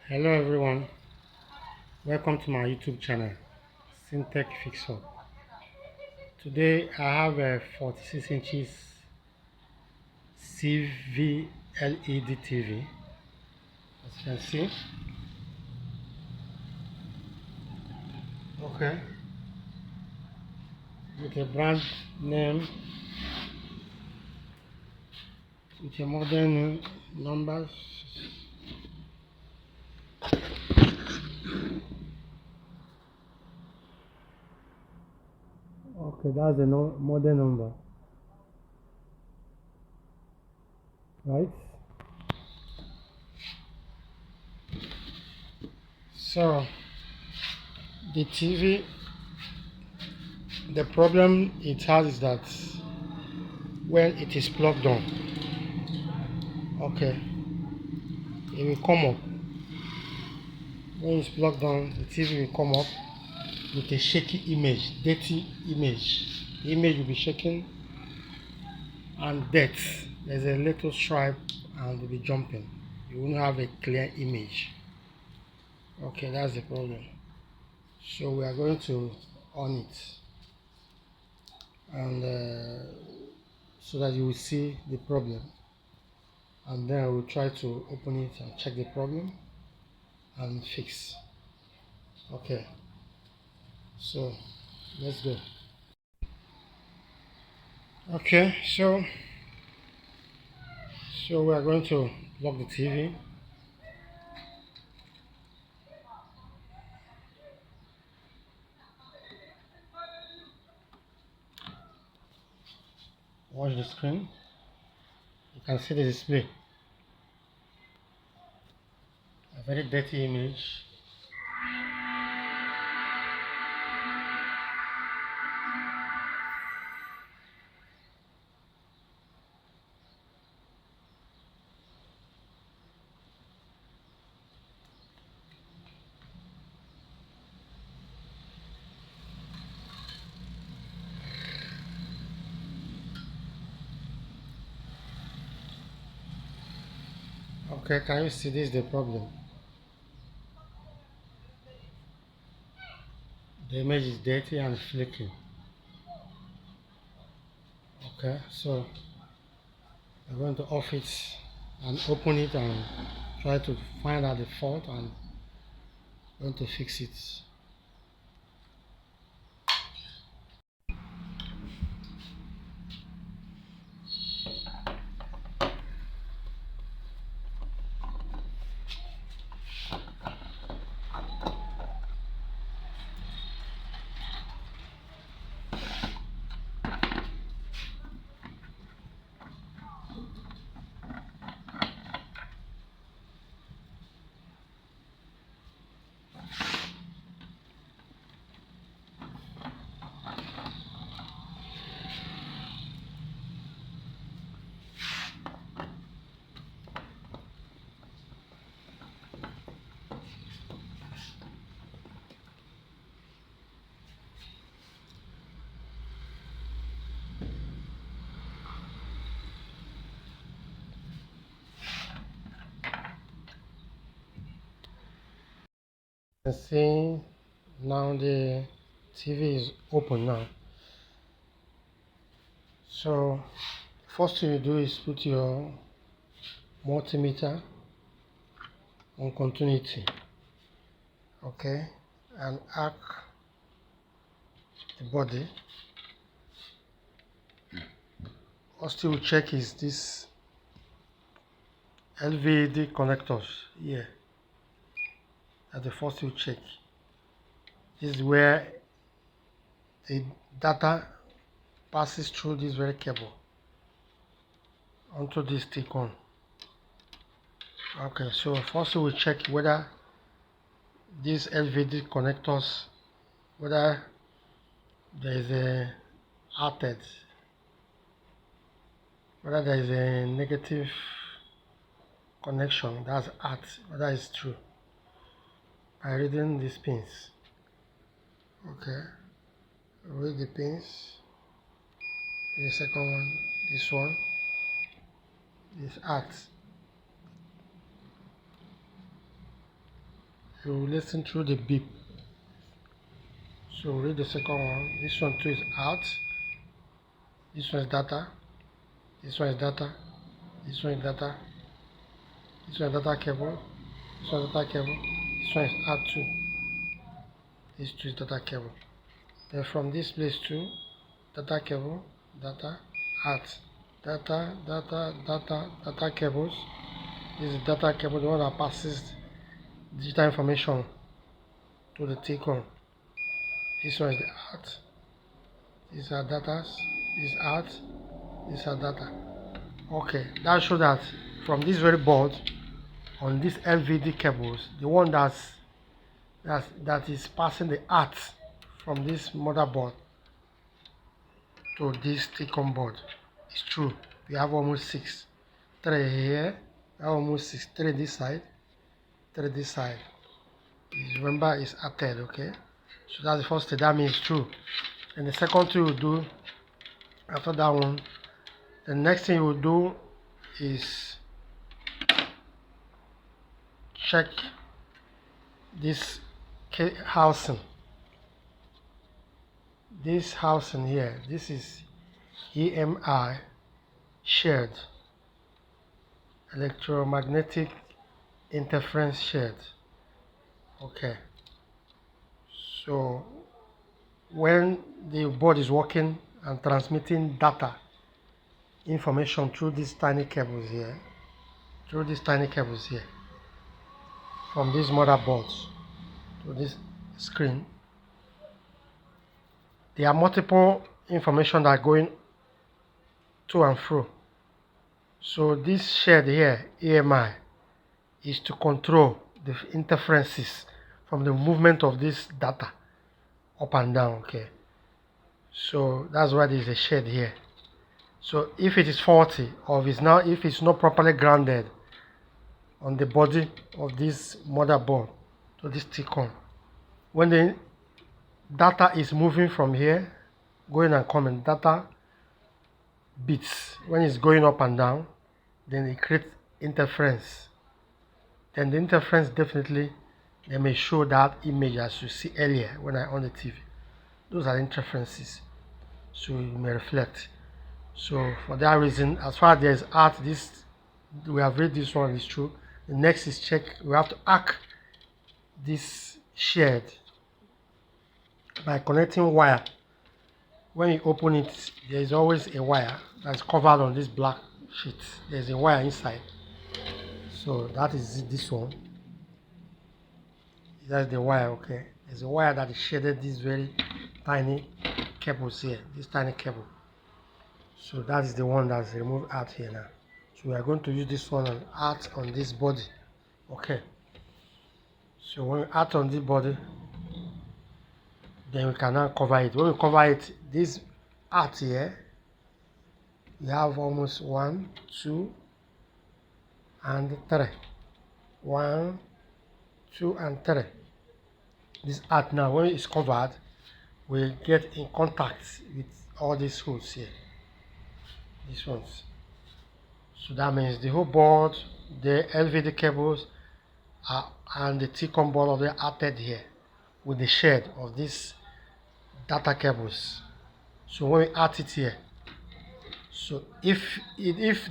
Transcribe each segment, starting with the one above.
Hello everyone, welcome to my YouTube channel, Syntech Fixer. Today I have a 46 inches CV LED TV, as you can see. Okay, with a brand name, with a modern numbers. Okay, that's the model number, right? So the TV, the problem it has is that when it is plugged on, okay, it will come up. When it's plugged on, the TV will come up with a shaky image, dirty image. The image will be shaking and dirt. There's a little stripe and will be jumping. You won't have a clear image. Okay, that's the problem. So we are going to on it, and so that you will see the problem, and then I will try to open it and check the problem and fix. Okay, so let's go. Okay, so we are going to plug the TV. Watch the screen. You can see the display. A very dirty image. Okay, can you see this is the problem? The image is dirty and flaky. Okay, so I'm going to off it and open it and try to find out the fault and going to fix it. You can see now the TV is open now. So first thing you do is put your multimeter on continuity, okay, and arc the body. First thing we check is this lvd connectors here. That's the first thing we check. This is where the data passes through this very cable onto this stick on. Okay, so first we check whether these lvd connectors, whether there is a outlet, whether there is a negative connection, that's out, whether it's true, by reading these pins. Okay, read the pins. The second one, this one is out. You will listen through the beep. So read the second one. This one too is out. This one is data. This one is data. This one is data. This one is data cable. This one is data cable. This one is out too. This two is data cable. Then from this place to data cable, data, out, data cables. This is data cable, the one that passes digital information to the T-con. This one is the out. These are data. This is out. These are data. Okay, that shows that from this very board on these LVD cables, the one that is passing the out from this motherboard to this T-con board is true. We have almost 6. 3 here, almost 6. 3 this side, 3 this side. Remember, it's added, okay? So that's the first thing. That means true. And the second thing you do after that one, the next thing you will do is check this housing. This housing here, this is EMI shared, electromagnetic interference shared. Okay, so when the board is working and transmitting data information through these tiny cables here, from these motherboards to this screen, there are multiple information that are going to and fro. So this shared here, EMI, is to control the interferences from the movement of this data up and down. Okay, so that's why there is a shade here. So if it is faulty, or if it's not properly grounded on the body of this motherboard to this T-con, when the data is moving from here, going and coming, data bits, when it's going up and down, then it creates interference. Then the interference, definitely they may show that image as you see earlier when I on the TV. Those are interferences, so you may reflect. So for that reason, as far as there is art, this we have read this one is true. The next is check. We have to arc this shared by connecting wire. When you open it, there is always a wire that's covered on this black sheet. There's a wire inside. So that is this one. That's the wire, okay. There's a wire that is shaded these very tiny cables here, this tiny cable. So that is the one that's removed out here now. So we are going to use this one and add on this body. Okay. So when we add on this body, then we can now cover it. When we cover it, this art here, we have almost 1, 2, and 3. 1, 2, and 3. This art now, when it's covered, will get in contact with all these holes here. These ones. So that means the whole board, the LVD cables, and the T-con board of the added here with the shade of these data cables. So when we add it here, so if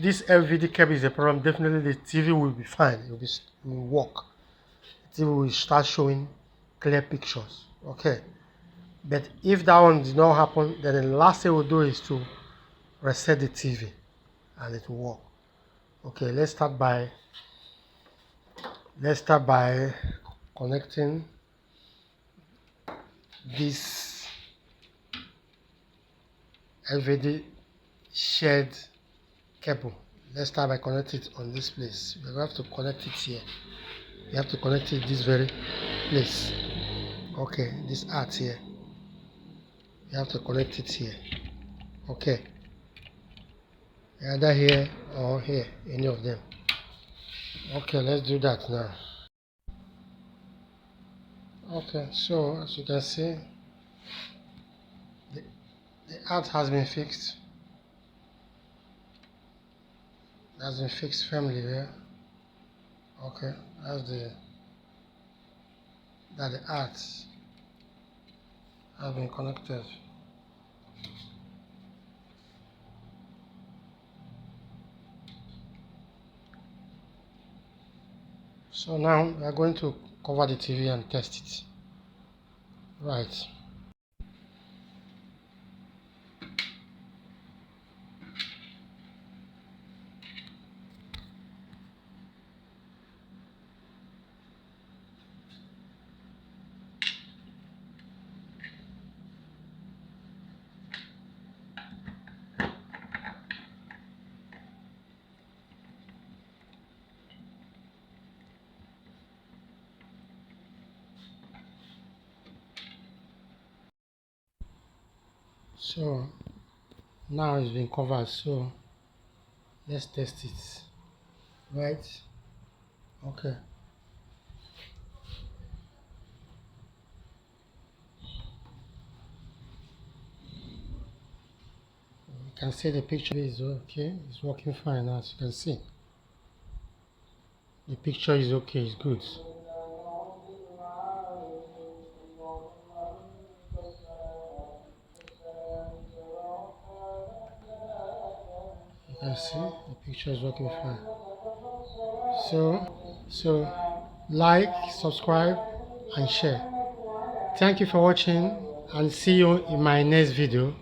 this LVD cable is a problem, definitely the TV will be fine. It will work. The TV will start showing clear pictures. Okay. But if that one did not happen, then the last thing we'll do is to reset the TV and it will work. Okay, let's start by connecting this LVD shared cable. Let's start by connecting it on this place. We have to connect it here. You have to connect it this very place. Okay, this art here. You have to connect it here. Okay. Either here or here, any of them. Okay, let's do that now. Okay, so as you can see, the art has been fixed. It has been fixed firmly here. Okay, that's the that the ads have been connected. So now we are going to cover the TV and test it. Right. So now it's been covered, so let's test it. Right. Okay. You can see the picture is okay. It's working fine, as you can see. The picture is okay. It's good. You can see the picture is working fine. So like, subscribe, and share. Thank you for watching, and see you in my next video.